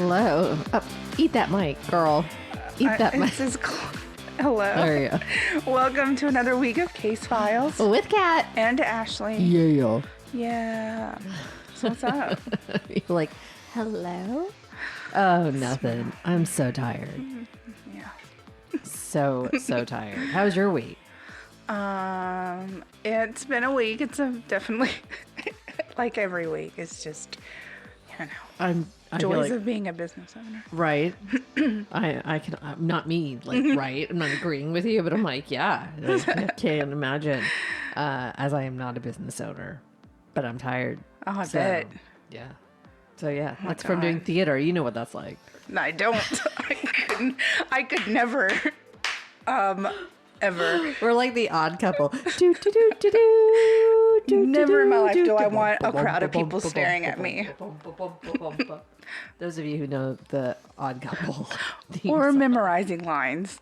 Hello. Oh, eat that mic, girl. Eat that mic. Hello. There you go. Welcome to another week of Case Files. With Kat. And Ashley. Yeah. Yeah. So what's up? You're like, hello? Oh, nothing. I'm so tired. Yeah. So tired. How's your week? It's been a week. It's definitely like every week. It's just, I don't know. I joys feel like, of being a business owner. right. I'm not me, like, right. I'm not agreeing with you, but I'm like, yeah, I can't imagine, as I am not a business owner, but I'm tired. Oh, I bet. Yeah. So yeah, Oh that's from doing theater. You know what that's like. No, I don't. I could never, ever. We're like the odd couple. Never in my life do I want a crowd of people staring at me. Those of you who know the Odd Couple or memorizing lines.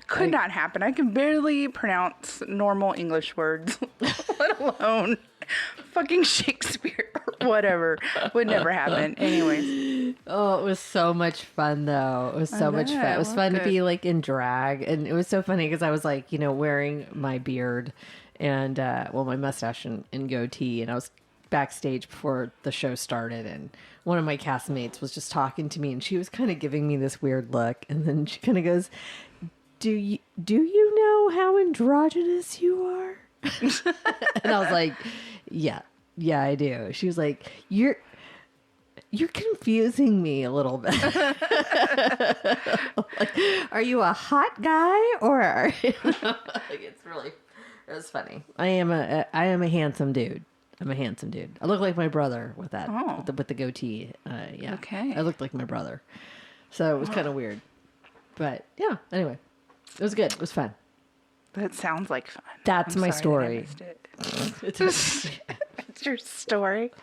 Could not happen. I can barely pronounce normal English words, let alone fucking Shakespeare or whatever. Would never happen. Anyways. Oh, it was so much fun though. It was so much fun. It was fun to be like in drag. And it was so funny because I was like, wearing my beard and, my mustache and goatee. And I was backstage before the show started. And one of my castmates was just talking to me and she was kind of giving me this weird look. And then she kind of goes, Do you know how androgynous you are? And I was like, yeah, I do. She was like, you're confusing me a little bit. Like, are you a hot guy or it was funny. I am a handsome dude. I'm a handsome dude. I look like my brother with that, with the goatee. Yeah. Okay. I looked like my brother. So it was kind of weird. But yeah, anyway. It was good. It was fun. That sounds like fun. That's my story. It's your story.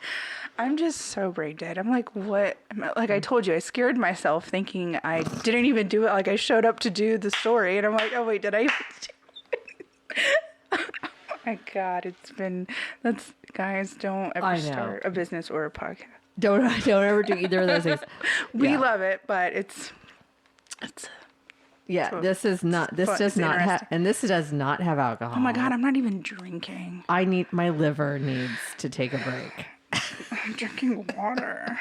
I'm just so brain dead. I'm like, what? Like I told you, I scared myself thinking I didn't even do it. Like I showed up to do the story and I'm like, oh wait, did I even do it? Oh my God. Guys, don't ever start a business or a podcast. Don't ever do either of those things. We love it, but it's yeah, this does not have alcohol. Oh my God, I'm not even drinking. My liver needs to take a break. I'm drinking water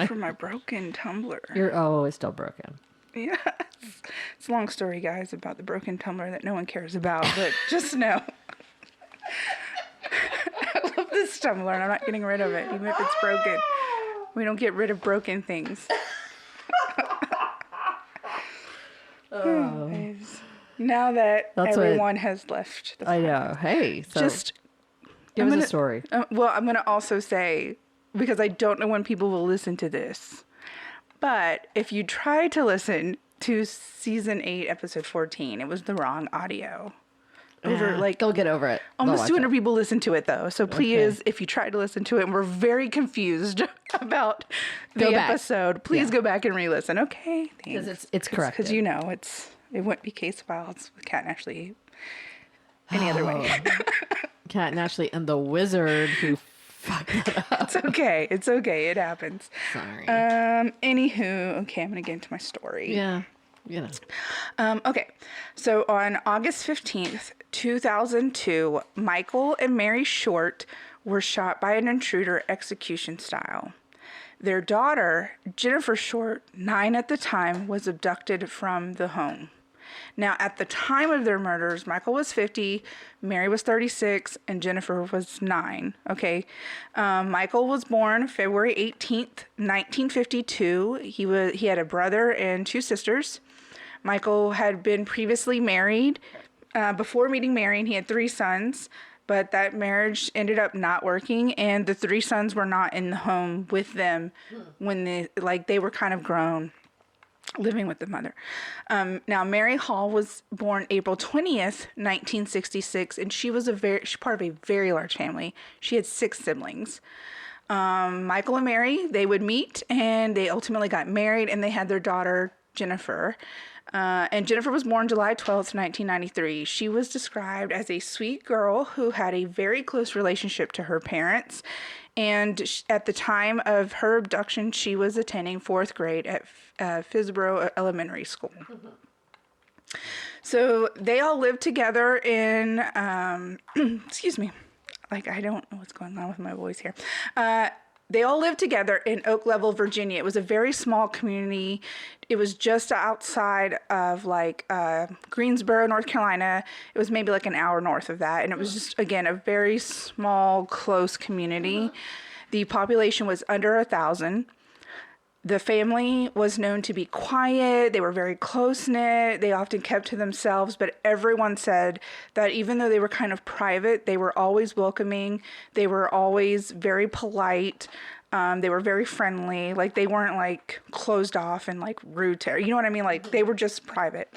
from my broken tumbler. It's still broken. Yes. It's a long story, guys, about the broken tumbler that no one cares about, but just know. I love this tumbler and I'm not getting rid of it, even if it's broken. We don't get rid of broken things. Now that everyone has left the I know. Hey, so just give us a story. Well, I'm going to also say, because I don't know when people will listen to this, but if you try to listen to season 8, episode 14, it was the wrong audio. They'll get over it. Almost 200 people listen to it though. So please, if you try to listen to it and we're very confused about the episode, please go back and re-listen. Okay, thanks. Because it's correct. Because it wouldn't be Case Files with Kat and Ashley any other way. Kat and Ashley and the wizard who fucked it up. It's okay. It happens. Sorry. Anywho, okay, I'm gonna get into my story. Yeah. Okay, so on August 15th, 2002, Michael and Mary Short were shot by an intruder execution style. Their daughter, Jennifer Short, 9 at the time, was abducted from the home. Now, at the time of their murders, Michael was 50, Mary was 36, and Jennifer was 9. Okay, Michael was born February 18th, 1952. He had a brother and 2 sisters. Michael had been previously married. Before meeting Mary, and he had 3 sons, but that marriage ended up not working, and the 3 sons were not in the home with them when they were kind of grown, living with the mother. Now, Mary Hall was born April 20th, 1966, and she was she's part of a very large family. She had 6 siblings. Michael and Mary, they would meet, and they ultimately got married, and they had their daughter, Jennifer. And Jennifer was born July 12th, 1993. She was described as a sweet girl who had a very close relationship to her parents. And at the time of her abduction, she was attending 4th grade at Fisboro Elementary School. So they all lived together in, excuse me, like I don't know what's going on with my voice here. They all lived together in Oak Level, Virginia. It was a very small community. It was just outside of like Greensboro, North Carolina. It was maybe like an hour north of that. And it was just, again, a very small, close community. The population was under 1,000. The family was known to be quiet. They were very close-knit. They often kept to themselves, but everyone said that even though they were kind of private, they were always welcoming. They were always very polite. They were very friendly. Like, they weren't, like, closed off and, like, rude to her. You know what I mean? Like, they were just private.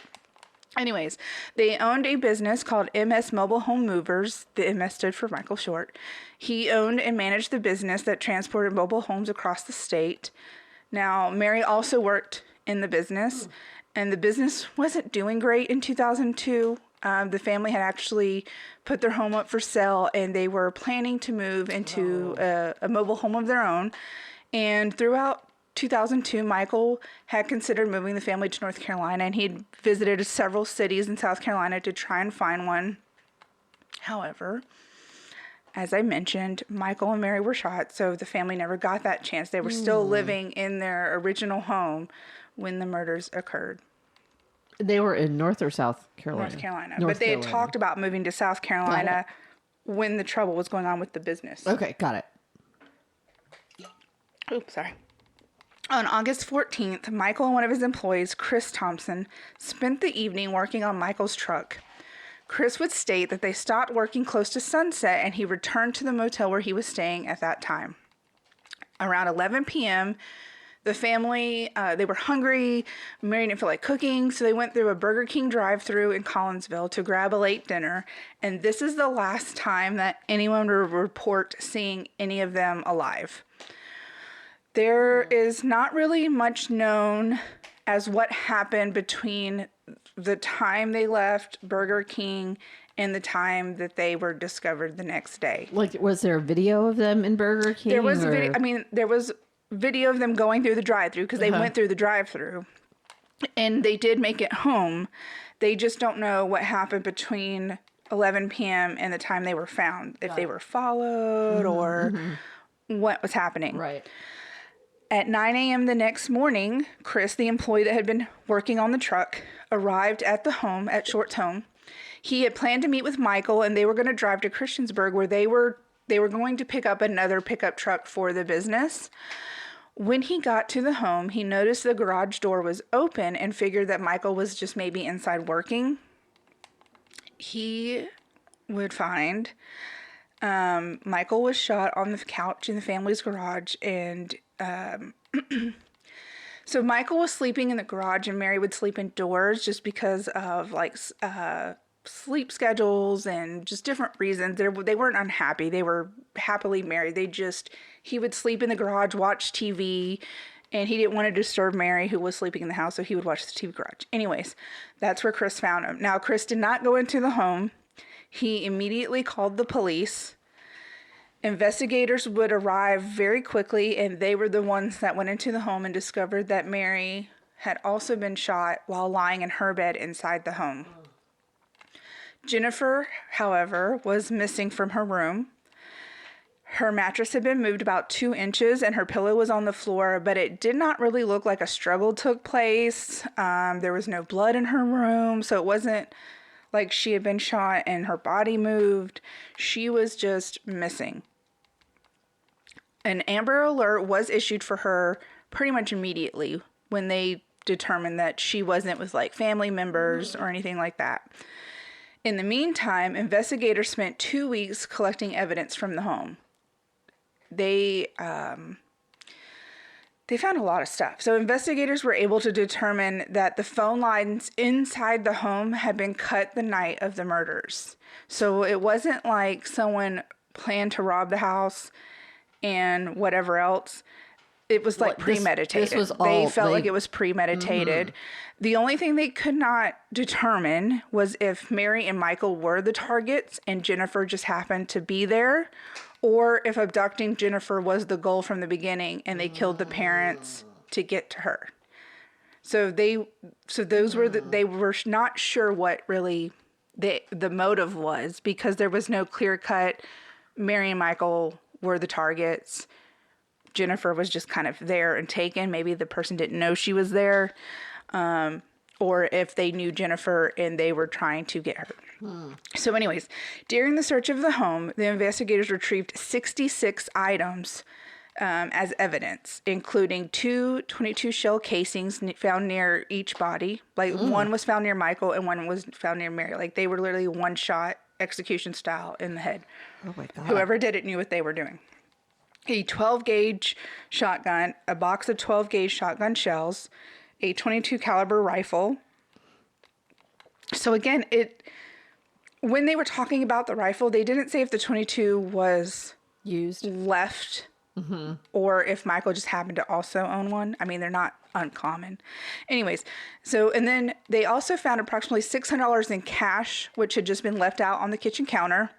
Anyways, they owned a business called MS Mobile Home Movers. The MS stood for Michael Short. He owned and managed the business that transported mobile homes across the state. Now, Mary also worked in the business, and the business wasn't doing great in 2002. The family had actually put their home up for sale, and they were planning to move into a mobile home of their own. And throughout 2002, Michael had considered moving the family to North Carolina, and he'd visited several cities in South Carolina to try and find one. However, as I mentioned, Michael and Mary were shot, so the family never got that chance. They were still living in their original home when the murders occurred. They were in North or South Carolina? North Carolina. But they had talked about moving to South Carolina when the trouble was going on with the business. Okay, got it. Oops, sorry. On August 14th, Michael and one of his employees, Chris Thompson, spent the evening working on Michael's truck. Chris would state that they stopped working close to sunset and he returned to the motel where he was staying at that time. Around 11 p.m., the family, they were hungry. Mary didn't feel like cooking, so they went through a Burger King drive-thru in Collinsville to grab a late dinner. And this is the last time that anyone would report seeing any of them alive. There is not really much known as what happened between the time they left Burger King and the time that they were discovered the next day. Like, was there a video of them in Burger King? There was a video. I mean, there was video of them going through the drive-thru because they went through the drive-thru, and they did make it home. They just don't know what happened between 11 p.m. and the time they were found. If they were followed or what was happening. Right. At 9 a.m. the next morning, Chris, the employee that had been working on the truck, arrived at the home, at Short's home. He had planned to meet with Michael, and they were going to drive to Christiansburg, where they were going to pick up another pickup truck for the business. When he got to the home, he noticed the garage door was open and figured that Michael was just maybe inside working. He would find Michael was shot on the couch in the family's garage, and so Michael was sleeping in the garage and Mary would sleep indoors just because of like sleep schedules and just different reasons. They weren't unhappy. They were happily married. He would sleep in the garage, watch TV, and he didn't want to disturb Mary, who was sleeping in the house, so he would watch the TV garage. Anyways, that's where Chris found him. Now, Chris did not go into the home. He immediately called the police. Investigators would arrive very quickly, and they were the ones that went into the home and discovered that Mary had also been shot while lying in her bed inside the home. Jennifer, however, was missing from her room. Her mattress had been moved about 2 inches, and her pillow was on the floor, but it did not really look like a struggle took place. There was no blood in her room, so it wasn't like she had been shot and her body moved. She was just missing. An Amber Alert was issued for her pretty much immediately when they determined that she wasn't with like family members or anything like that. In the meantime, investigators spent 2 weeks collecting evidence from the home. They found a lot of stuff. So investigators were able to determine that the phone lines inside the home had been cut the night of the murders. So it wasn't like someone planned to rob the house and whatever else. it was like premeditated. This was all, they felt like it was premeditated. Mm-hmm. The only thing they could not determine was if Mary and Michael were the targets and Jennifer just happened to be there, or if abducting Jennifer was the goal from the beginning and they killed the parents to get to her. So they were not sure what really the motive was, because there was no clear cut. Mary and Michael were the targets. Jennifer was just kind of there and taken. Maybe the person didn't know she was there. Or if they knew Jennifer and they were trying to get her. So anyways, during the search of the home, the investigators retrieved 66 items as evidence, including 2 .22 shell casings found near each body. Like one was found near Michael and one was found near Mary. Like they were literally one shot, execution style, in the head. Oh my God. Whoever did it knew what they were doing. A 12-gauge shotgun, a box of 12-gauge shotgun shells, a .22 caliber rifle. So again, when they were talking about the rifle, they didn't say if the .22 was used, left, or if Michael just happened to also own one. I mean, they're not uncommon. Anyways, and then they also found approximately $600 in cash, which had just been left out on the kitchen counter,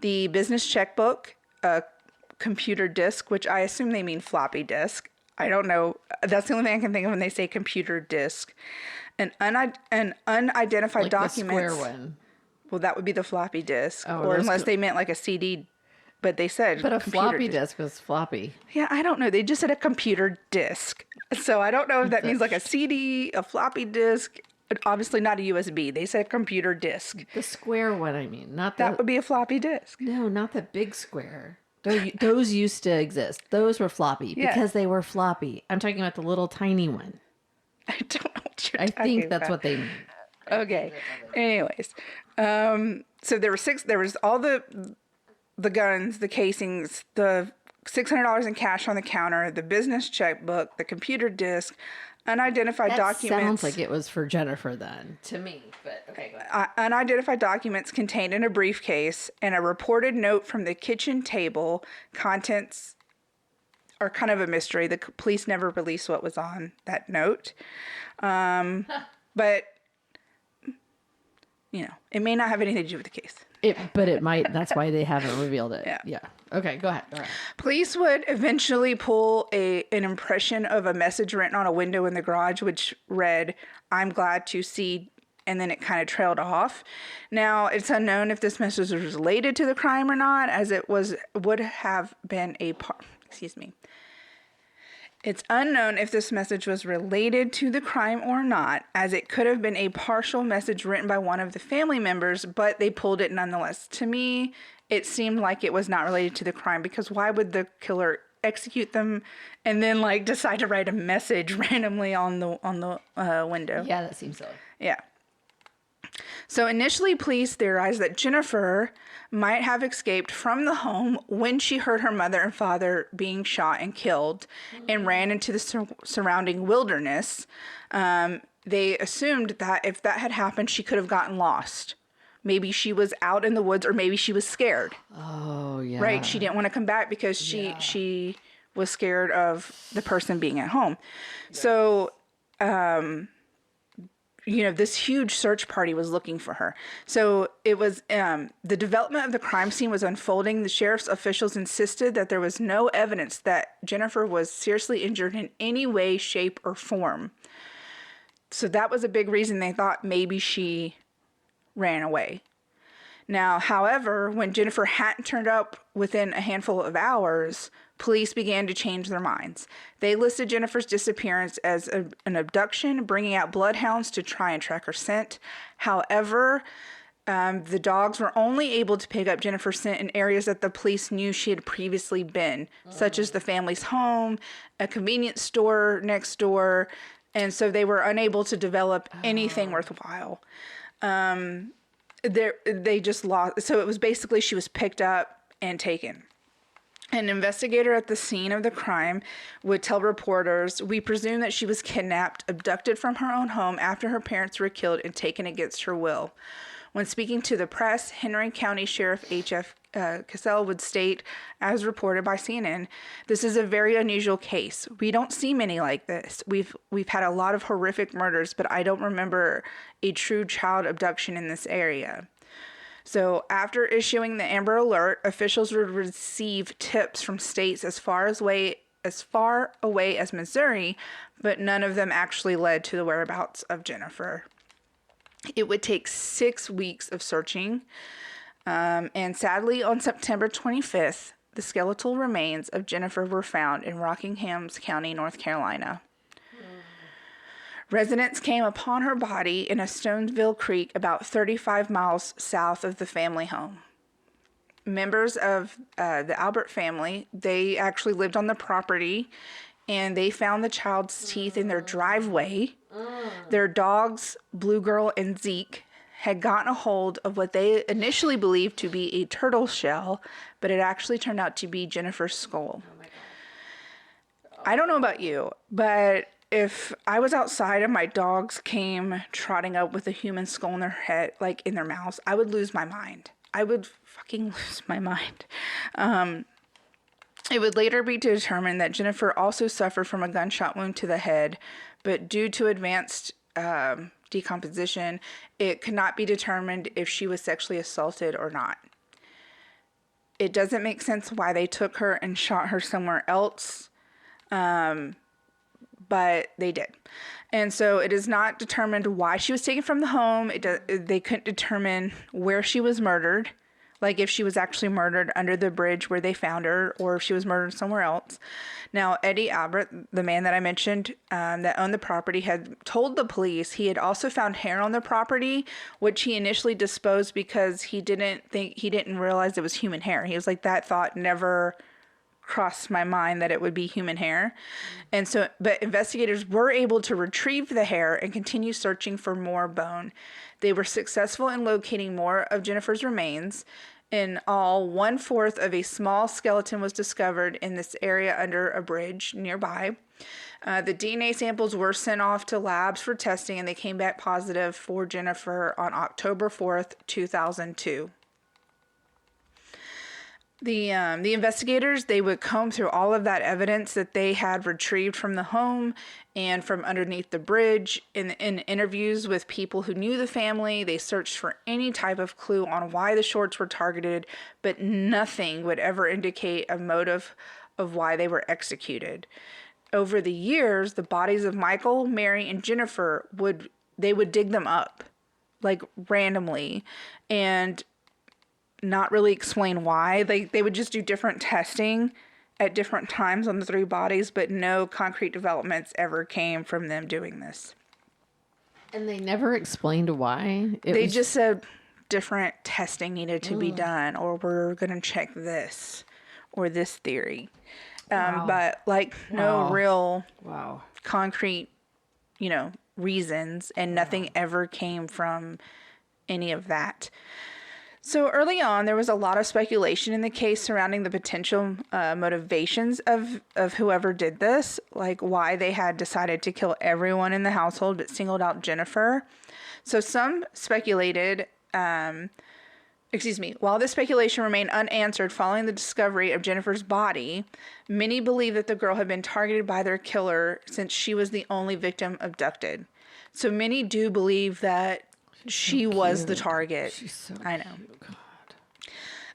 the business checkbook, a computer disk, which I assume they mean floppy disk. I don't know. That's the only thing I can think of when they say computer disk. An unidentified like document. The square one. Well, that would be the floppy disk, or unless they meant like a CD. But they said. But a floppy disk was floppy. Yeah, I don't know. They just said a computer disk, so I don't know if that means like a CD, a floppy disk. Obviously not a USB. They said computer disk. The square one, I mean, not that would be a floppy disk. No, not the big square. Those used to exist. Those were floppy because they were floppy. I'm talking about the little tiny one. I don't know what you're I talking think that's about. what they mean. Okay. Anyways, so there were 6. There was all the guns, the casings, the $600 in cash on the counter, the business checkbook, the computer disk, unidentified documents. Sounds like it was for Jennifer then, to me. But okay, go ahead. Unidentified documents contained in a briefcase, and a reported note from the kitchen table. Contents are kind of a mystery. The police never released what was on that note. But it may not have anything to do with the case. But it might. That's why they haven't revealed it. Yeah. Okay, go ahead. Police would eventually pull an impression of a message written on a window in the garage, which read, "I'm glad to see," and then it kind of trailed off. Now, it's unknown if this message was related to the crime or not, as it would have been It's unknown if this message was related to the crime or not, as it could have been a partial message written by one of the family members, but they pulled it nonetheless. To me, it seemed like it was not related to the crime, because why would the killer execute them and then decide to write a message randomly on the window? Yeah, that seems silly. Yeah. So initially, police theorized that Jennifer might have escaped from the home when she heard her mother and father being shot and killed and ran into the surrounding wilderness. They assumed that if that had happened, she could have gotten lost. Maybe she was out in the woods, or maybe she was scared. Oh, yeah. Right? She didn't want to come back because she was scared of the person being at home. So, this huge search party was looking for her. So it was, the development of the crime scene was unfolding. The sheriff's officials insisted that there was no evidence that Jennifer was seriously injured in any way, shape, or form. So that was a big reason they thought maybe she ran away. Now, however, when Jennifer hadn't turned up within a handful of hours, police began to change their minds. They listed Jennifer's disappearance as an abduction, bringing out bloodhounds to try and track her scent. However, the dogs were only able to pick up Jennifer's scent in areas that the police knew she had previously been, such as the family's home, a convenience store next door, and so they were unable to develop anything worthwhile. They just lost. So it was basically she was picked up and taken. An investigator at the scene of the crime would tell reporters, "We presume that she was kidnapped, abducted from her own home after her parents were killed and taken against her will." When speaking to the press, Henry County Sheriff H.F. Cassell would state, as reported by CNN, "This is a very unusual case. We don't see many like this. We've had a lot of horrific murders, but I don't remember a true child abduction in this area." So after issuing the Amber Alert, officials would receive tips from states as far away as Missouri, but none of them actually led to the whereabouts of Jennifer. It would take 6 weeks of searching, and sadly, on September 25th, the skeletal remains of Jennifer were found in Rockingham County, North Carolina. Residents came upon her body in a Stonesville Creek about 35 miles south of the family home. Members of the Albert family, they actually lived on the property, and they found the child's teeth in their driveway. Their dogs, Blue Girl and Zeke, had gotten a hold of what they initially believed to be a turtle shell, but it actually turned out to be Jennifer's skull. Oh my God. I don't know about you, but if I was outside and my dogs came trotting up with a human skull in their head, like in their mouths, I would lose my mind. I would fucking lose my mind. It would later be determined that Jennifer also suffered from a gunshot wound to the head, but due to advanced decomposition, it could not be determined if she was sexually assaulted or not. It doesn't make sense why they took her and shot her somewhere else, but they did. And so it is not determined why she was taken from the home. They couldn't determine where she was murdered, like if she was actually murdered under the bridge where they found her, or if she was murdered somewhere else. Now, Eddie Albert, the man that I mentioned that owned the property, had told the police he had also found hair on the property, which he initially disposed because he didn't realize it was human hair. He was like, that thought never crossed my mind that it would be human hair. And so, but investigators were able to retrieve the hair and continue searching for more bone. They were successful in locating more of Jennifer's remains. In all, 1/4 of a small skeleton was discovered in this area under a bridge nearby. The DNA samples were sent off to labs for testing, and they came back positive for Jennifer on October 4th, 2002. The investigators, they would comb through all of that evidence that they had retrieved from the home and from underneath the bridge. In interviews with people who knew the family, they searched for any type of clue on why the Shorts were targeted, but nothing would ever indicate a motive of why they were executed. Over the years, the bodies of Michael, Mary, and Jennifer would dig them up, like randomly, and not really explain why. They would just do different testing at different times on the 3 bodies, but no concrete developments ever came from them doing this. And they never explained why? They just said different testing needed to be done, or we're going to check this, or this theory. But no real concrete, reasons, and nothing ever came from any of that. So early on, there was a lot of speculation in the case surrounding the potential motivations of whoever did this, like why they had decided to kill everyone in the household but singled out Jennifer. So some speculated, while this speculation remained unanswered following the discovery of Jennifer's body, many believe that the girl had been targeted by their killer since she was the only victim abducted. So many do believe that she was the target. She's so I know. Cute. God.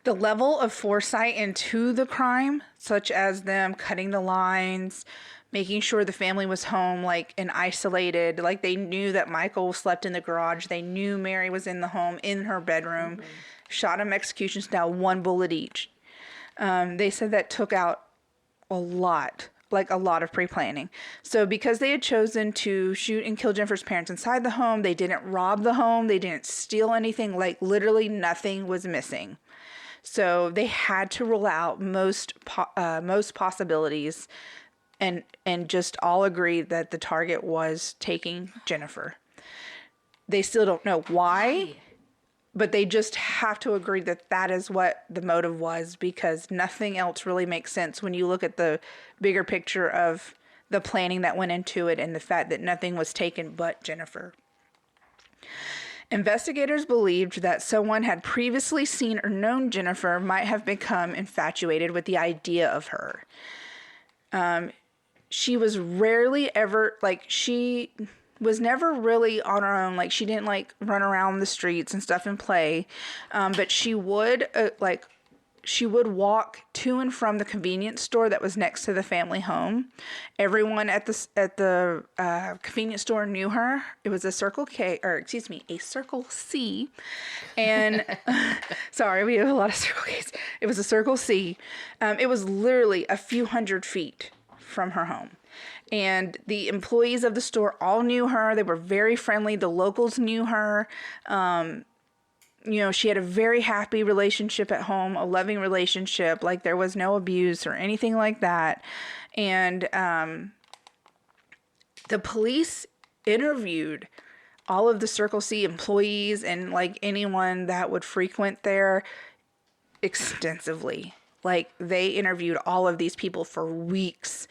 The level of foresight into the crime, such as them cutting the lines, making sure the family was home, and isolated, they knew that Michael slept in the garage. They knew Mary was in the home, in her bedroom, shot him execution style, 1 bullet each. They said that took out a lot of pre-planning. So because they had chosen to shoot and kill Jennifer's parents inside the home, they didn't rob the home, they didn't steal anything, literally nothing was missing. So they had to rule out most possibilities and just all agree that the target was taking Jennifer. They still don't know why, but they just have to agree that that is what the motive was, because nothing else really makes sense when you look at the bigger picture of the planning that went into it and the fact that nothing was taken but Jennifer. Investigators believed that someone had previously seen or known Jennifer might have become infatuated with the idea of her. She was rarely ever, like, she was never really on her own. Like, she didn't, like, run around the streets and stuff and play. But she would, she would walk to and from the convenience store that was next to the family home. Everyone at the convenience store knew her. It was a Circle C. And sorry, we have a lot of Circle K's. It was a Circle C. It was literally a few hundred feet from her home. And the employees of the store all knew her. They were very friendly. The locals knew her. She had a very happy relationship at home, a loving relationship. Like, there was no abuse or anything like that. And the police interviewed all of the Circle C employees and, like, anyone that would frequent there extensively. Like, they interviewed all of these people for weeks,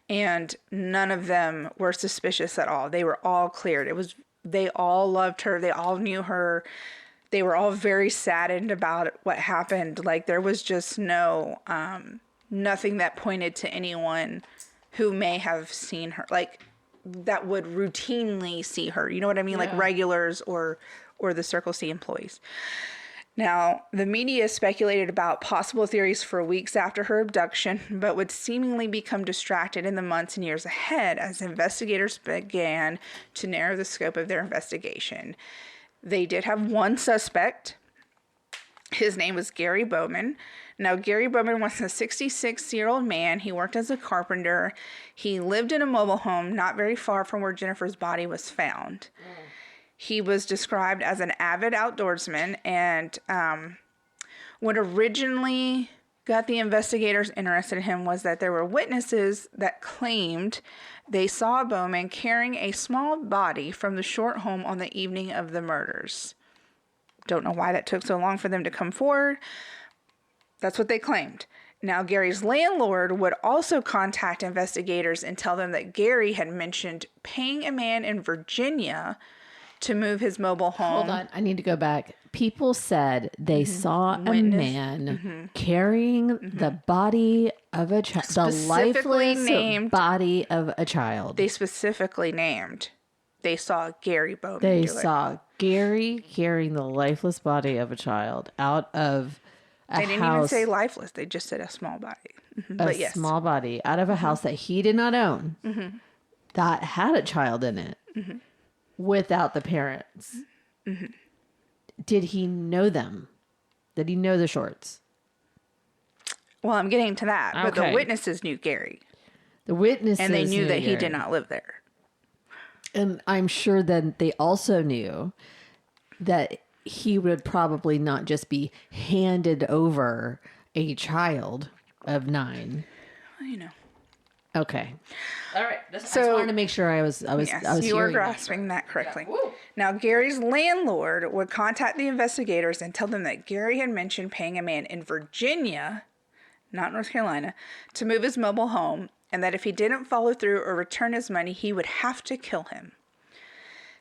and none of them were suspicious at all. They were all cleared. They all loved her. They all knew her. They were all very saddened about what happened. Like, there was just nothing that pointed to anyone who may have seen her, like, that would routinely see her. You know what I mean? Yeah. Like regulars or the Circle C employees. Now, the media speculated about possible theories for weeks after her abduction, but would seemingly become distracted in the months and years ahead as investigators began to narrow the scope of their investigation. They did have one suspect. His name was Gary Bowman. Now, Gary Bowman was a 66-year-old man. He worked as a carpenter. He lived in a mobile home not very far from where Jennifer's body was found. He was described as an avid outdoorsman, and what originally got the investigators interested in him was that there were witnesses that claimed they saw Bowman carrying a small body from the Short home on the evening of the murders. Don't know why that took so long for them to come forward. That's what they claimed. Now, Gary's landlord would also contact investigators and tell them that Gary had mentioned paying a man in Virginia to move his mobile home. Hold on. I need to go back. People said they saw a man carrying the body of a child, the lifeless body of a child. They specifically named. They saw Gary Bowman. They saw Gary carrying the lifeless body of a child out of a house. They didn't even say lifeless. They just said a small body. But yes. Small body out of a house that he did not own that had a child in it. Without the parents. Did he know them? Did he know the Shorts? Well, I'm getting to that. Okay. But the witnesses knew Gary. The witnesses and they knew that Gary. He did not live there. And I'm sure that they also knew that he would probably not just be handed over a child of 9. Well, you know. Okay. All right. I just wanted to make sure I was you were grasping that correctly. Yeah. Now, Gary's landlord would contact the investigators and tell them that Gary had mentioned paying a man in Virginia, not North Carolina, to move his mobile home, and that if he didn't follow through or return his money, he would have to kill him.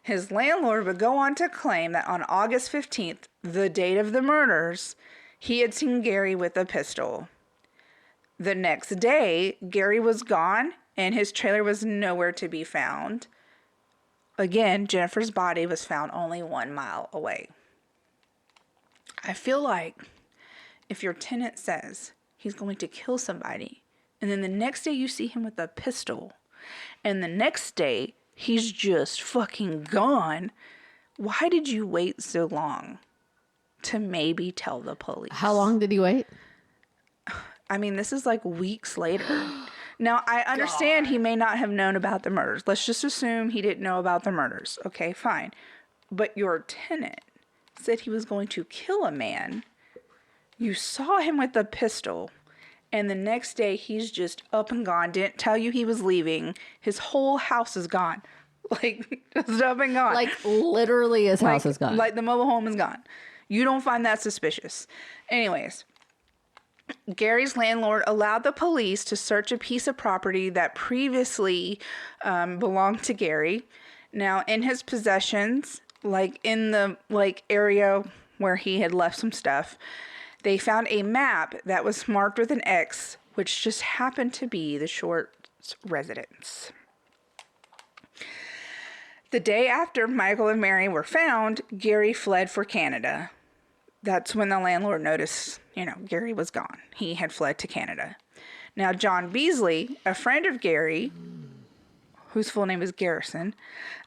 His landlord would go on to claim that on August 15th, the date of the murders, he had seen Gary with a pistol. The next day, Gary was gone, and his trailer was nowhere to be found. Again, Jennifer's body was found only 1 mile away. I feel like if your tenant says he's going to kill somebody, and then the next day you see him with a pistol, and the next day he's just fucking gone, why did you wait so long to maybe tell the police? How long did he wait? I mean, this is like weeks later. Now, I understand he may not have known about the murders. Let's just assume he didn't know about the murders. Okay, fine. But your tenant said he was going to kill a man. You saw him with a pistol. And the next day, he's just up and gone. Didn't tell you he was leaving. His whole house is gone. Like, just up and gone. Like, literally his house is gone. Like, the mobile home is gone. You don't find that suspicious. Anyways. Gary's landlord allowed the police to search a piece of property that previously belonged to Gary. Now, in his possessions like in the like area where he had left some stuff, they found a map that was marked with an X, which just happened to be the Short's residence. The day after Michael and Mary were found, Gary fled for Canada. That's when the landlord noticed, Gary was gone. He had fled to Canada. Now, John Beasley, a friend of Gary, whose full name is Garrison,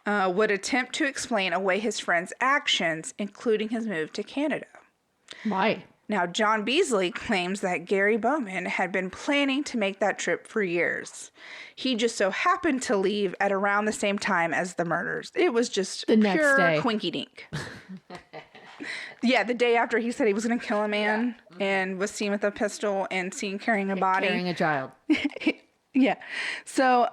would attempt to explain away his friend's actions, including his move to Canada. Why? Now, John Beasley claims that Gary Bowman had been planning to make that trip for years. He just so happened to leave at around the same time as the murders. It was just the next pure day. Quinky-dink. Yeah, the day after he said he was going to kill a man and was seen with a pistol and seen carrying a body. Carrying a child. Yeah. So,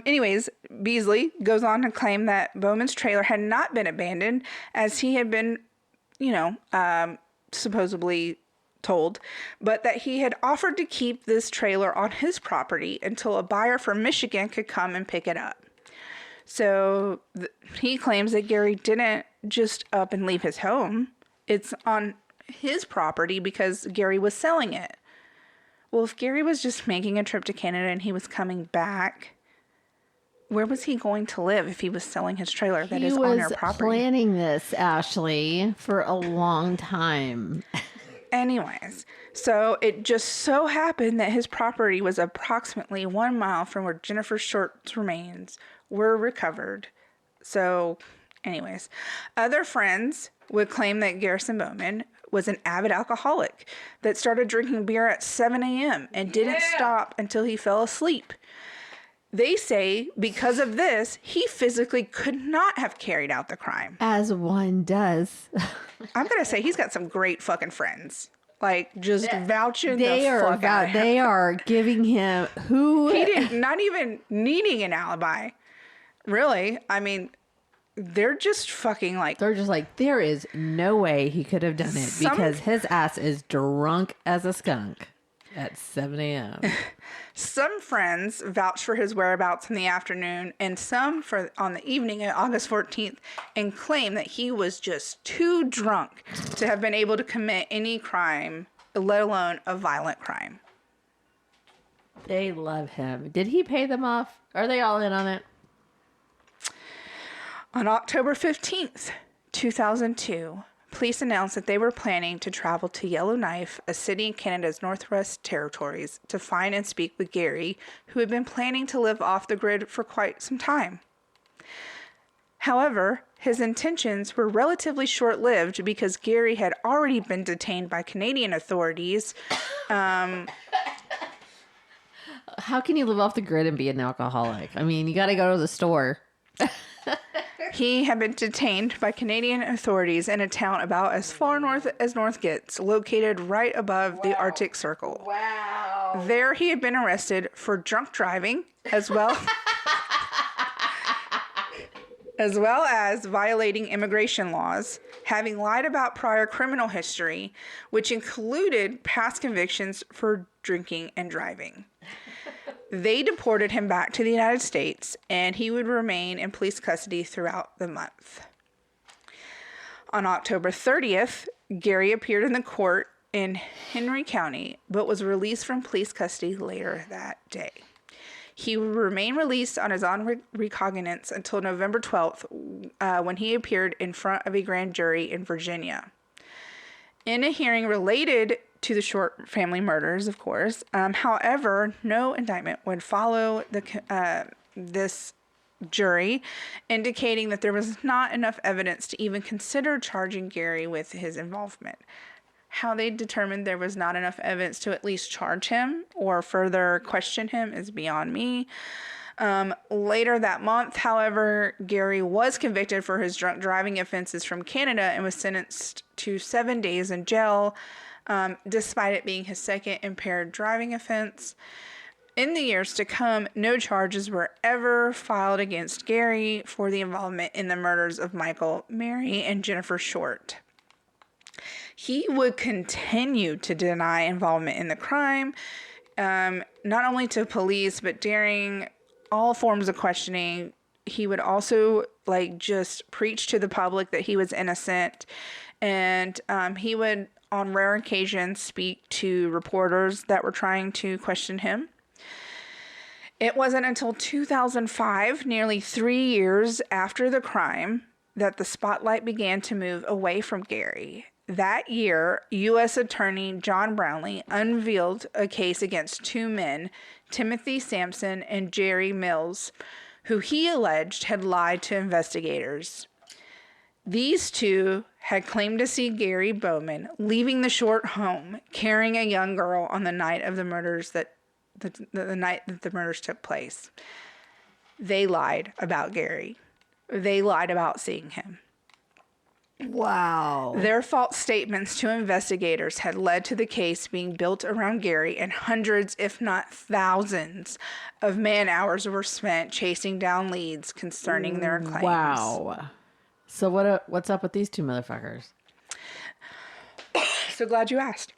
anyways, Beasley goes on to claim that Bowman's trailer had not been abandoned as he had been, supposedly told, but that he had offered to keep this trailer on his property until a buyer from Michigan could come and pick it up. So he claims that Gary didn't just up and leave his home. It's on his property because Gary was selling it. Well, if Gary was just making a trip to Canada and he was coming back, where was he going to live if he was selling his trailer that is on our property? He was planning this, Ashley, for a long time. Anyways, so it just so happened that his property was approximately 1 mile from where Jennifer Short's remains were recovered. So, anyways, other friends would claim that Garrison Bowman was an avid alcoholic that started drinking beer at 7 a.m. and didn't stop until he fell asleep. They say because of this, he physically could not have carried out the crime. As one does. I'm going to say he's got some great fucking friends. Like, just vouching the fuck out of him. They are giving him who... He didn't, not even needing an alibi. Really. I mean, they're just fucking like... They're just like, there is no way he could have done it because his ass is drunk as a skunk at 7 a.m. Some friends vouch for his whereabouts in the afternoon and some for on the evening of August 14th and claim that he was just too drunk to have been able to commit any crime, let alone a violent crime. They love him. Did he pay them off? Are they all in on it? On October 15th, 2002, police announced that they were planning to travel to Yellowknife, a city in Canada's Northwest Territories, to find and speak with Gary, who had been planning to live off the grid for quite some time. However, his intentions were relatively short-lived because Gary had already been detained by Canadian authorities. How can you live off the grid and be an alcoholic? I mean, you got to go to the store. He had been detained by Canadian authorities in a town about as far north as north gets, located right above the Arctic Circle. Wow. There he had been arrested for drunk driving, as well as violating immigration laws, having lied about prior criminal history, which included past convictions for drinking and driving. They deported him back to the United States, and he would remain in police custody throughout the month. On October 30th, Gary appeared in the court in Henry County, but was released from police custody later that day. He would remain released on his own recognizance until November 12th, when he appeared in front of a grand jury in Virginia. In a hearing related to the Short family murders, of course. However, no indictment would follow this jury, indicating that there was not enough evidence to even consider charging Gary with his involvement. How they determined there was not enough evidence to at least charge him or further question him is beyond me. Later that month, however, Gary was convicted for his drunk driving offenses from Canada and was sentenced to 7 days in jail, despite it being his second impaired driving offense. In the years to come, no charges were ever filed against Gary for the involvement in the murders of Michael, Mary, and Jennifer Short. He would continue to deny involvement in the crime, not only to police, but during all forms of questioning, he would also like just preach to the public that he was innocent. And he would, on rare occasions, speak to reporters that were trying to question him. It wasn't until 2005, nearly 3 years after the crime, that the spotlight began to move away from Gary. That year, U.S. Attorney John Brownlee unveiled a case against two men, Timothy Sampson and Jerry Mills, who he alleged had lied to investigators. These two had claimed to see Gary Bowman leaving the Short home carrying a young girl on the night of the murders the night that the murders took place. They lied about Gary. They lied about seeing him. Wow. Their false statements to investigators had led to the case being built around Gary, and hundreds, if not thousands, of man hours were spent chasing down leads concerning their claims. Wow. So what's up with these two motherfuckers? So glad you asked.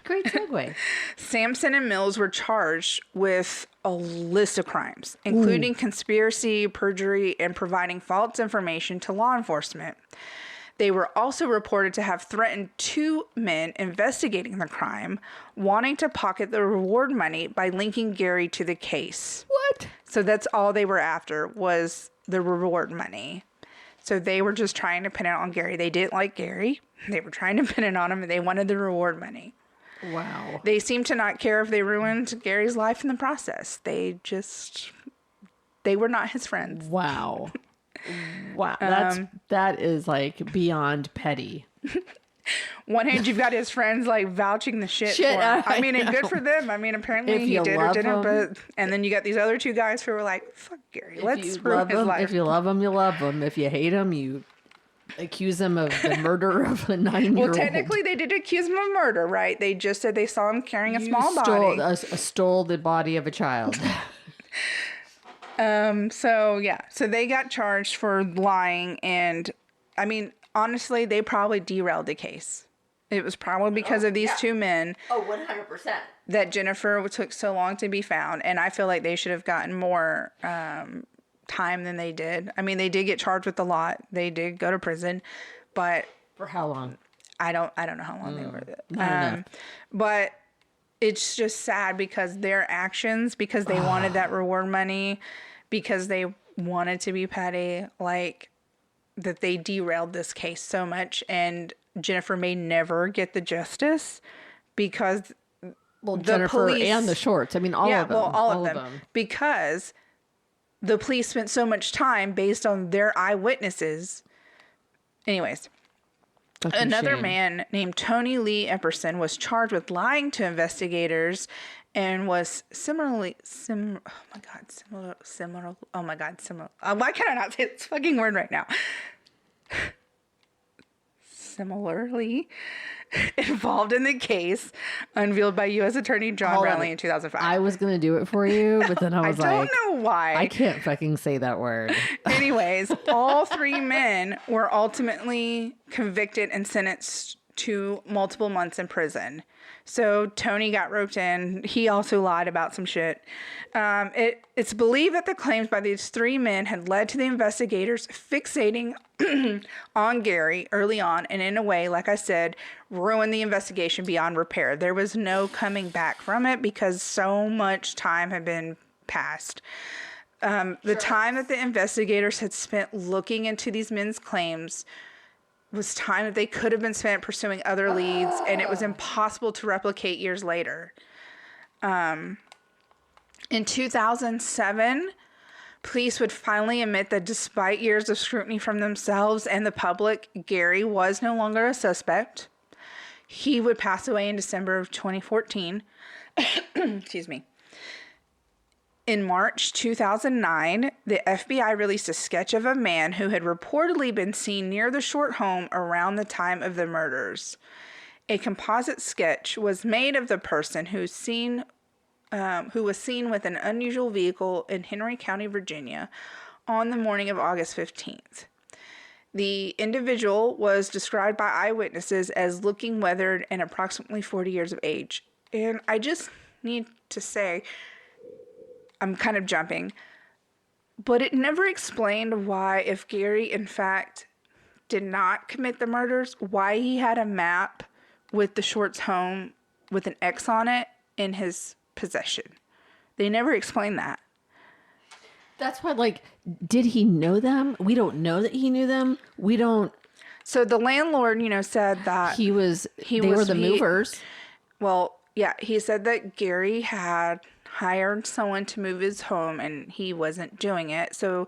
Great segue. Sampson and Mills were charged with a list of crimes, including conspiracy, perjury, and providing false information to law enforcement. They were also reported to have threatened two men investigating the crime, wanting to pocket the reward money by linking Gary to the case. What? So that's all they were after, was the reward money. So they were just trying to pin it on Gary. They didn't like Gary. They were trying to pin it on him, and they wanted the reward money. Wow. They seemed to not care if they ruined Gary's life in the process. They were not his friends. Wow. Wow. That is like beyond petty. One hand, you've got his friends like vouching the shit for him. I mean, and good for them. I mean, apparently he did or didn't. But and then you got these other two guys who were like, "Fuck Gary, let's ruin his life." If you love him, you love him. If you hate him, you accuse him of the murder of a 9-year-old. Well, technically, they did accuse him of murder, right? They just said they saw him carrying a small body. Stole the body of a child. So they got charged for lying, and I mean, honestly, they probably derailed the case. It was probably because of these two men. Oh, 100%. That Jennifer took so long to be found, and I feel like they should have gotten more time than they did. I mean, they did get charged with a lot. They did go to prison, but for how long? I don't know how long they were. But it's just sad because their actions, because they wanted that reward money, because they wanted to be petty, like that they derailed this case so much, and Jennifer may never get the justice because Jennifer police, and the Shorts. I mean, all of them. Well, all of them. Because the police spent so much time based on their eyewitnesses. Anyways, another man named Tony Lee Epperson was charged with lying to investigators and was similar. Why can I not say this fucking word right now? Similarly involved in the case unveiled by U.S. Attorney John Brownlee in 2005. I was going to do it for you, but then I was like, I don't know why. I can't fucking say that word. Anyways, all three men were ultimately convicted and sentenced to multiple months in prison. So Tony got roped in. He also lied about some shit. It's believed that the claims by these three men had led to the investigators fixating on Gary early on, and in a way, like I said, ruined the investigation beyond repair. There was no coming back from it because so much time had been passed. The time that the investigators had spent looking into these men's claims was time that they could have been spent pursuing other leads, and it was impossible to replicate years later. In 2007, police would finally admit that despite years of scrutiny from themselves and the public, Gary was no longer a suspect. He would pass away in December of 2014. Excuse me. In March 2009, the FBI released a sketch of a man who had reportedly been seen near the Short home around the time of the murders. A composite sketch was made of the person who was seen with an unusual vehicle in Henry County, Virginia, on the morning of August 15th. The individual was described by eyewitnesses as looking weathered and approximately 40 years of age. And I just need to say, I'm kind of jumping. But it never explained why, if Gary, in fact, did not commit the murders, why he had a map with the Shorts' home with an X on it in his possession. They never explained that. That's why, like, did he know them? We don't know that he knew them. We don't. So the landlord, said that they were the movers. Well, yeah, he said that Gary had hired someone to move his home and he wasn't doing it. So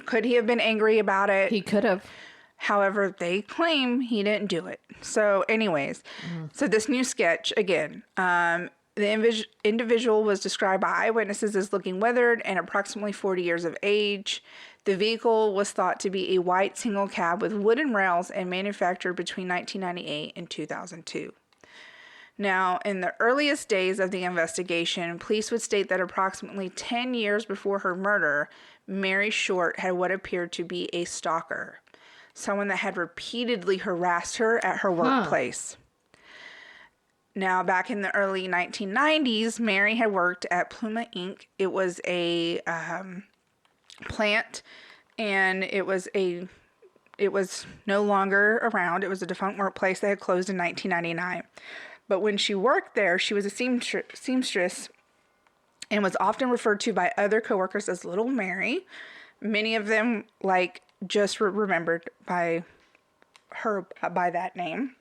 could he have been angry about it? He could have. However, they claim he didn't do it. So anyways, so this new sketch, again, the individual was described by eyewitnesses as looking weathered and approximately 40 years of age. The vehicle was thought to be a white single cab with wooden rails and manufactured between 1998 and 2002. Now, in the earliest days of the investigation, police would state that approximately 10 years before her murder, Mary Short had what appeared to be a stalker, someone that had repeatedly harassed her at her workplace. Now, back in the early 1990s, Mary had worked at Pluma Inc. It was a plant, and it was no longer around. It was a defunct workplace that had closed in 1999. But when she worked there, she was a seamstress and was often referred to by other coworkers as Little Mary. Many of them, just remembered by her by that name.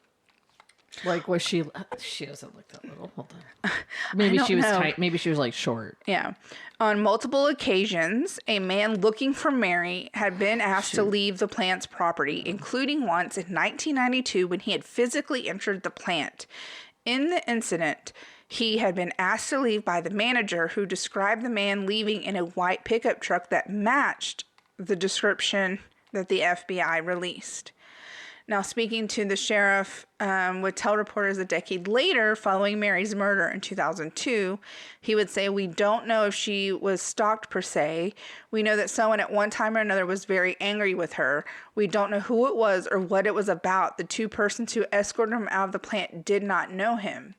Like, was she doesn't look that little. Hold on. Maybe she was tight. Maybe she was short. Yeah. On multiple occasions, a man looking for Mary had been asked to leave the plant's property, including once in 1992 when he had physically entered the plant. In the incident, he had been asked to leave by the manager, who described the man leaving in a white pickup truck that matched the description that the FBI released. Now, speaking to the sheriff, would tell reporters a decade later, following Mary's murder in 2002, he would say, "We don't know if she was stalked per se. We know that someone at one time or another was very angry with her. We don't know who it was or what it was about. The two persons who escorted him out of the plant did not know him."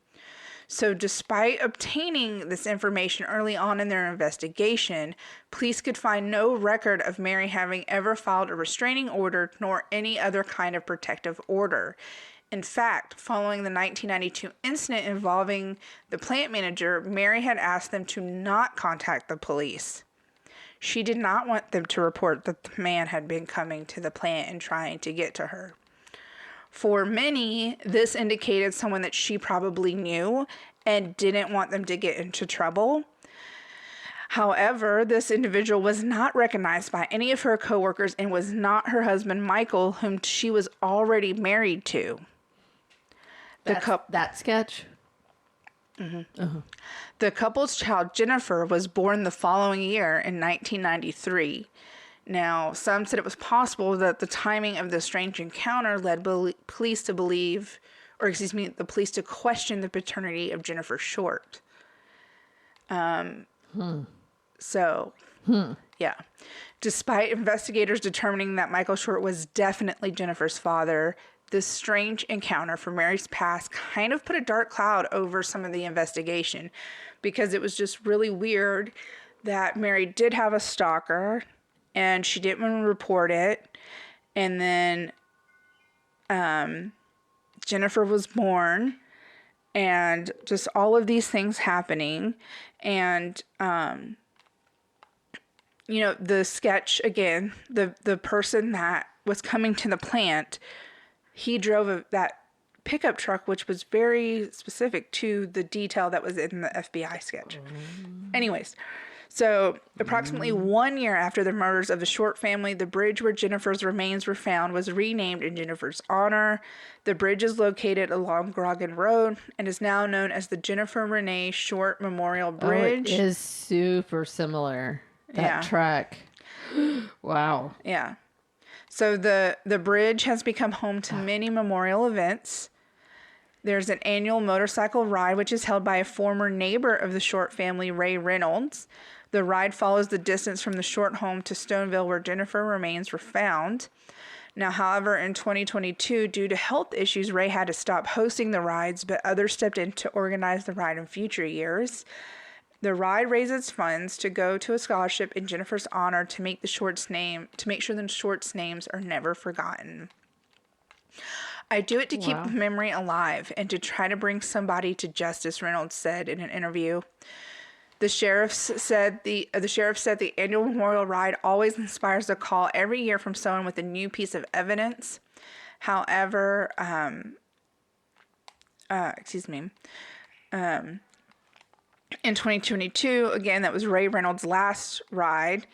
So despite obtaining this information early on in their investigation, police could find no record of Mary having ever filed a restraining order nor any other kind of protective order. In fact, following the 1992 incident involving the plant manager, Mary had asked them to not contact the police. She did not want them to report that the man had been coming to the plant and trying to get to her. For many, this indicated someone that she probably knew and didn't want them to get into trouble. However, this individual was not recognized by any of her coworkers and was not her husband, Michael, whom she was already married to. That sketch? Mm-hmm. Uh-huh. The couple's child, Jennifer, was born the following year in 1993. Now, some said it was possible that the timing of the strange encounter led police to the police to question the paternity of Jennifer Short. Yeah. Despite investigators determining that Michael Short was definitely Jennifer's father, this strange encounter from Mary's past kind of put a dark cloud over some of the investigation, because it was just really weird that Mary did have a stalker and she didn't want to report it. And then Jennifer was born, and just all of these things happening. And, the sketch, again, the person that was coming to the plant, he drove that pickup truck, which was very specific to the detail that was in the FBI sketch. Anyways, so approximately 1 year after the murders of the Short family, the bridge where Jennifer's remains were found was renamed in Jennifer's honor. The bridge is located along Grogan Road and is now known as the Jennifer Renee Short Memorial Bridge. Oh, it is super similar. That track. Wow. Yeah. So the bridge has become home to many memorial events. There's an annual motorcycle ride, which is held by a former neighbor of the Short family, Ray Reynolds. The ride follows the distance from the Short home to Stoneville, where Jennifer remains were found. Now, however, in 2022, due to health issues, Ray had to stop hosting the rides, but others stepped in to organize the ride in future years. The ride raises funds to go to a scholarship in Jennifer's honor to make sure the Shorts' names are never forgotten. I do it to keep the memory alive and to try to bring somebody to justice, Reynolds said in an interview. The sheriff said the annual memorial ride always inspires a call every year from someone with a new piece of evidence. However, in 2022, again, that was Ray Reynolds' last ride.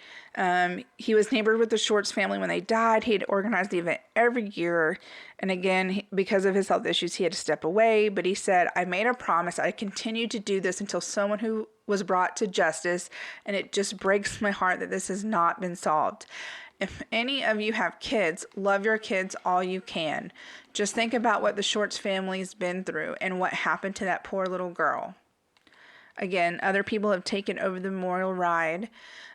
He was neighbored with the Shorts family when they died. He had organized the event every year. And again, because of his health issues, he had to step away. But he said, I made a promise. I continued to do this until someone who was brought to justice. And it just breaks my heart that this has not been solved. If any of you have kids, love your kids all you can. Just think about what the Shorts family's been through and what happened to that poor little girl. Again, other people have taken over the memorial ride.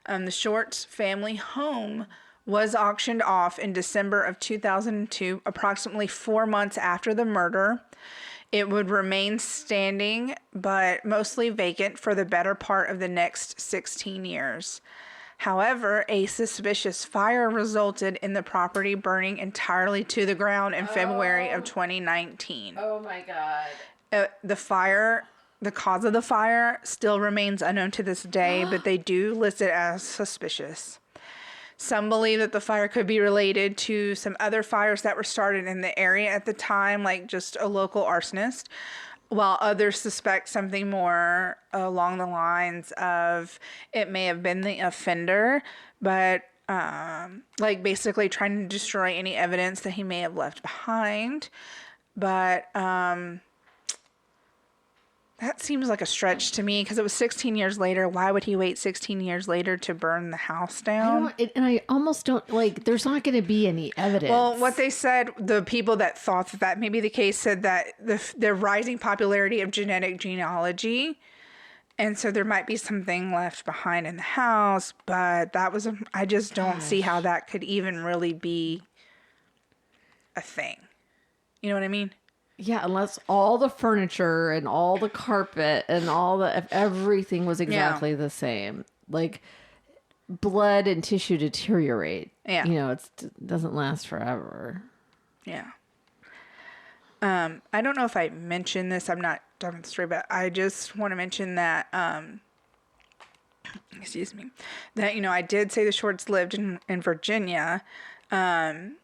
The Shorts family home was auctioned off in December of 2002, approximately 4 months after the murder. It would remain standing, but mostly vacant for the better part of the next 16 years. However, a suspicious fire resulted in the property burning entirely to the ground in February of 2019. Oh my God. The cause of the fire still remains unknown to this day, but they do list it as suspicious. Some believe that the fire could be related to some other fires that were started in the area at the time, like just a local arsonist, while others suspect something more along the lines of it may have been the offender, but like basically trying to destroy any evidence that he may have left behind. But that seems like a stretch to me because it was 16 years later. Why would he wait 16 years later to burn the house down? I almost don't, like, there's not going to be any evidence. Well, what they said, the people that thought that may be the case said that the rising popularity of genetic genealogy, and so there might be something left behind in the house, but I just don't see how that could even really be a thing. You know what I mean? Yeah, unless all the furniture and all the carpet and if everything was exactly the same. Like, blood and tissue deteriorate. Yeah. You know, it doesn't last forever. Yeah. I don't know if I mentioned this. I'm not done with the story, but I just want to mention that, that, I did say the Shorts lived in Virginia, and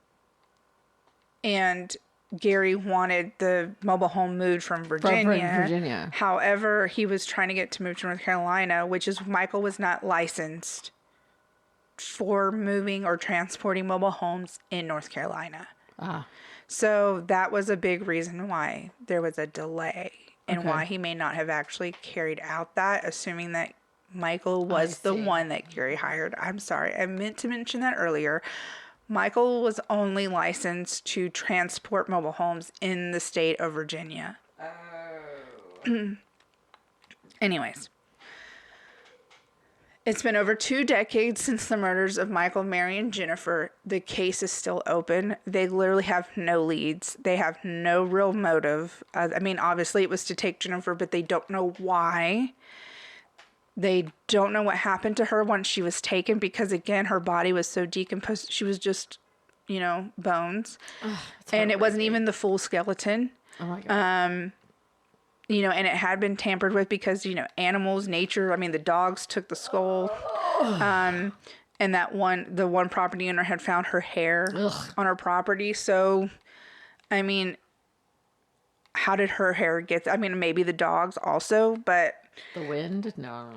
Gary wanted the mobile home moved from Virginia. However, he was trying to get to move to North Carolina, Michael was not licensed for moving or transporting mobile homes in North Carolina. So that was a big reason why there was a delay and why he may not have actually carried out that, assuming that Michael was the one that Gary hired. I'm sorry. I meant to mention that earlier. Michael was only licensed to transport mobile homes in the state of Virginia. Oh. Anyways. It's been over 2 decades since the murders of Michael, Mary, and Jennifer. The case is still open. They literally have no leads. They have no real motive. Obviously it was to take Jennifer, but they don't know why. They don't know what happened to her once she was taken because, again, her body was so decomposed. She was just, bones. And it wasn't even the full skeleton. Oh, my God. And it had been tampered with because, animals, nature, the dogs took the skull. And the one property owner had found her hair on her property. So, how did her hair get? Maybe the dogs also, but... The wind? No.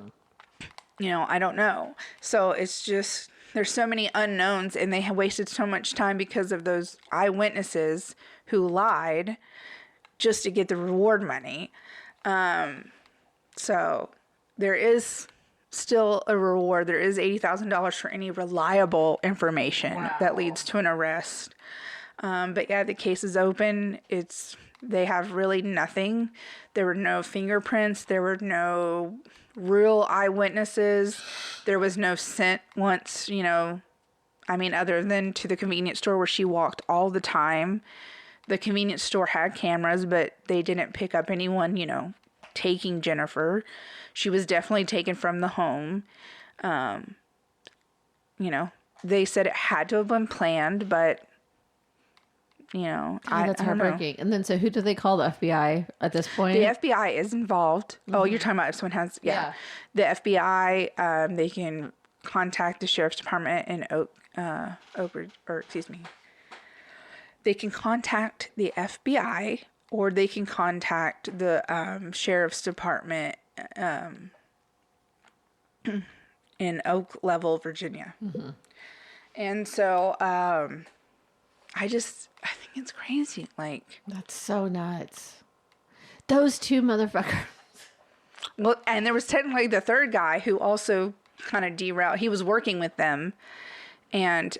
I don't know. So it's just, there's so many unknowns and they have wasted so much time because of those eyewitnesses who lied just to get the reward money. So there is still a reward. There is $80,000 for any reliable information that leads to an arrest. But yeah, the case is open. They have really nothing. There were no fingerprints. There were no real eyewitnesses. There was no scent once, other than to the convenience store where she walked all the time. The convenience store had cameras, but they didn't pick up anyone, taking Jennifer. She was definitely taken from the home. You know, they said it had to have been planned, but, you know, that's heartbreaking. And then, so who do they call the FBI at this point? The FBI is involved. Oh, you're talking about if someone has, The FBI, they can contact the sheriff's department in they can contact the FBI, or they can contact the sheriff's department in Oak Level, Virginia. And so I think it's crazy. Like, that's so nuts. Those two motherfuckers. Well, and there was technically the third guy who also kind of derailed. He was working with them, and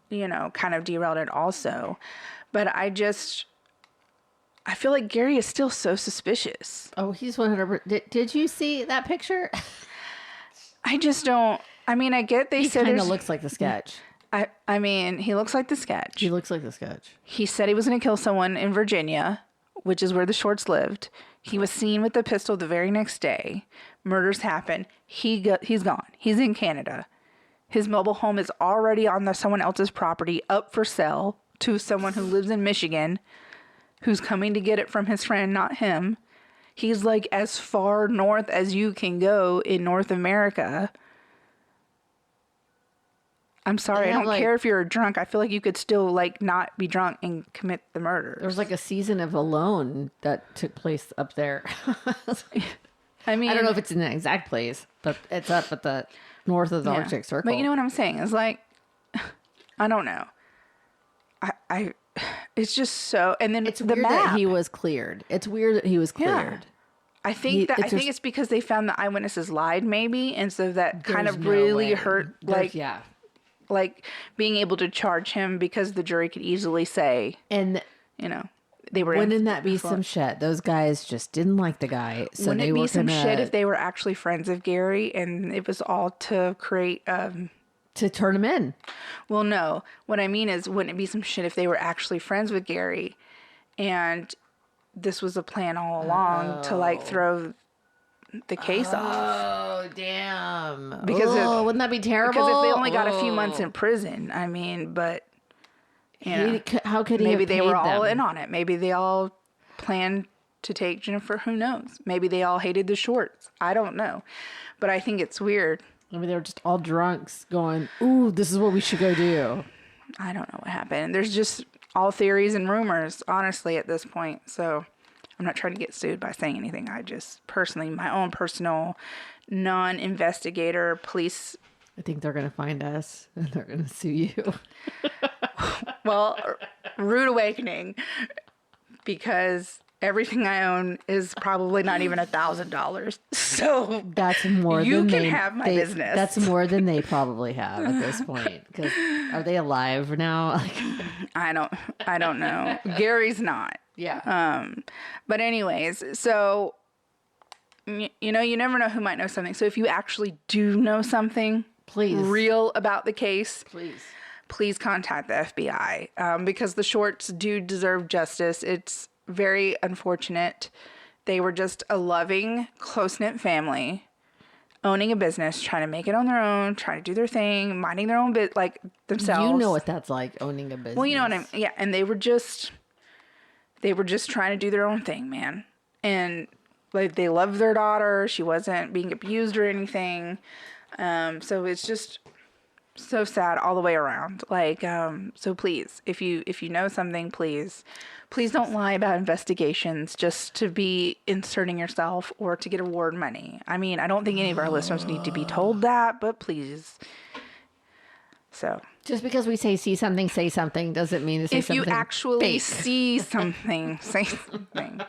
you know, kind of derailed it also. But I feel like Gary is still so suspicious. Oh, he's 100%. Did you see that picture? I just don't. I mean, I get they said he kind of looks like the sketch. I mean, he looks like the sketch. He looks like the sketch. He said he was going to kill someone in Virginia, which is where the Shorts lived. He was seen with the pistol the very next day. Murders happened. He's gone. He's in Canada. His mobile home is already on someone else's property, up for sale to someone who lives in Michigan, who's coming to get it from his friend, not him. He's like as far north as you can go in North America. I'm sorry, I don't care if you're drunk. I feel like you could still like not be drunk and commit the murder. There was like a season of Alone that took place up there. I mean, I don't know if it's in the exact place, but it's up at the north of the Arctic Circle. But you know what I'm saying? It's like, I don't know. It's just so, and then it's weird that he was cleared. It's weird that he was cleared. Yeah. I think it's because they found the eyewitnesses lied, maybe, and so that kind of really hurt. Like being able to charge him, because the jury could easily say, and you know, they were. Wouldn't that be some shit? Those guys just didn't like the guy. So wouldn't it be some shit if they were actually friends of Gary and it was all to create to turn him in? Well, no. What I mean is, wouldn't it be some shit if they were actually friends with Gary and this was a plan all along to like throw the case off? Oh, damn. Because wouldn't that be terrible? Because if they only got a few months in prison, I mean, but you know, how could he maybe have they paid were all them? in on it. Maybe they all planned to take Jennifer. Who knows? Maybe they all hated the Shorts. I don't know. But I think it's weird. I mean, they were just all drunks going, ooh, this is what we should go do. I don't know what happened. There's just all theories and rumors, honestly, at this point. So I'm not trying to get sued by saying anything. I just personally, my own personal non-investigator police. I think they're going to find us and they're going to sue you. Well, rude awakening, because everything I own is probably not even $1,000. So that's more you than can have my business. That's more than they probably have at this point. Because are they alive now? I don't know. Gary's not. Yeah. But anyways, so you know, you never know who might know something. So if you actually do know something, please, real about the case, please contact the FBI, because the Shorts do deserve justice. It's very unfortunate. They were just a loving, close-knit family, owning a business, trying to make it on their own, trying to do their thing, minding their own bit, like themselves. You know what that's like, owning a business. Well, you know what I mean. Yeah, and they were just trying to do their own thing, man. And like, they loved their daughter. She wasn't being abused or anything. So it's just so sad all the way around. Like, so please, if you know something, please don't lie about investigations just to be inserting yourself or to get award money. I mean, I don't think any of our listeners need to be told that, but please. So just because we say something, say something doesn't mean to say something. If you actually fake. see something, say something.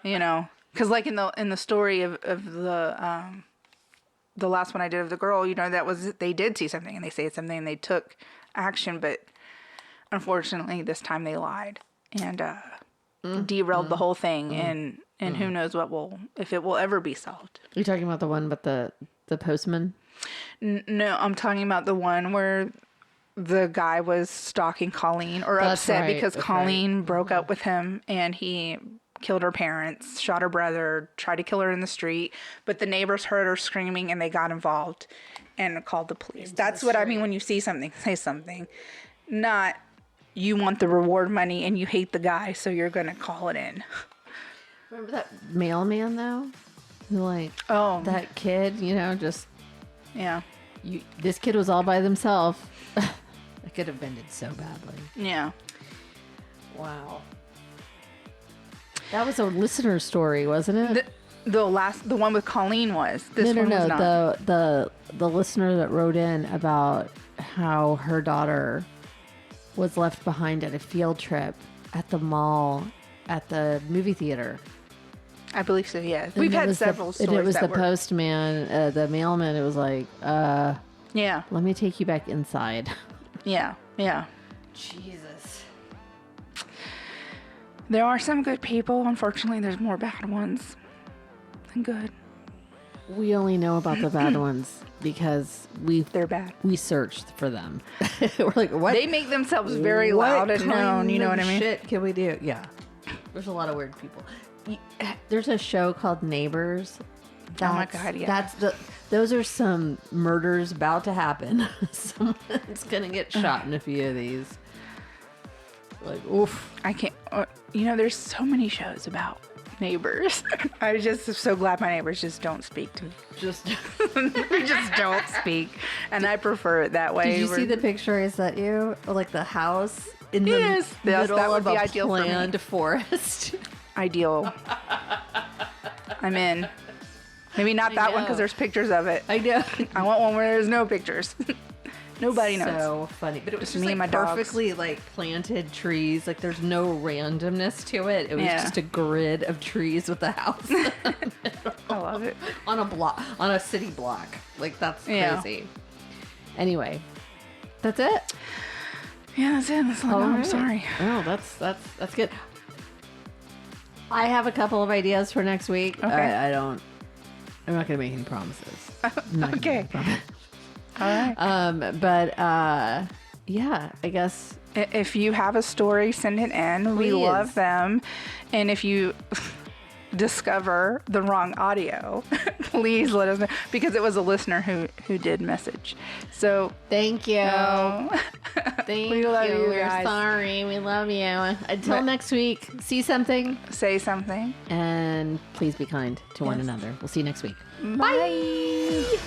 You know, because like in the story of the last one I did of the girl, you know, they did see something and they said something and they took action, but unfortunately this time they lied and derailed the whole thing, and who knows if it will ever be solved. You're talking about the one about the postman? No, I'm talking about the one where the guy was stalking Colleen, or upset because Colleen broke up with him and he killed her parents, shot her brother, tried to kill her in the street. But the neighbors heard her screaming and they got involved and called the police. That's what I mean when you see something, say something. Not you want the reward money and you hate the guy, so you're going to call it in. Remember that mailman, though? Who, like, that kid, you know, just... Yeah. This kid was all by themselves. That could have ended so badly. Yeah. Wow. That was a listener story, wasn't it? The one with Colleen was. This one was not. The listener that wrote in about how her daughter was left behind at a field trip at the mall, at the movie theater. I believe so, yeah. We've had several stories. And it was the postman, the mailman. It was like, yeah. Let me take you back inside. Yeah, yeah. Jesus. There are some good people. Unfortunately, there's more bad ones than good. We only know about the bad ones because they're bad. We searched for them. We're like, what? They make themselves very loud and known. You know what I mean? Shit can we do? Yeah. There's a lot of weird people. There's a show called Neighbors. Oh my God, yeah. Those are some murders about to happen. Someone's gonna get shot in a few of these. Like, oof. I can't. There's so many shows about neighbors. I just am so glad my neighbors just don't speak to me. Just don't speak, and I prefer it that way. Did you see the picture I sent you? Like the house in the middle that would of be a ideal planned forest. Ideal. I'm in. Maybe not that one because there's pictures of it. I know. I want one where there's no pictures. Nobody knows. So funny, but it was just me like and my perfectly like planted trees. Like there's no randomness to it. It was just a grid of trees with a house. I love it. On a city block. Like that's crazy. Anyway, that's it. Yeah, that's it. That's all. I'm sorry. Oh, that's good. I have a couple of ideas for next week. Okay. I'm not going to make any promises. Okay. All right. But yeah, I guess. If you have a story, send it in. Please. We love them. And if you discover the wrong audio, please let us know, because it was a listener who did message. So thank you. Thank we love you. We're guys. sorry. We love you. Until next week, see something, say something, and please be kind to one another. We'll see you next week. Bye.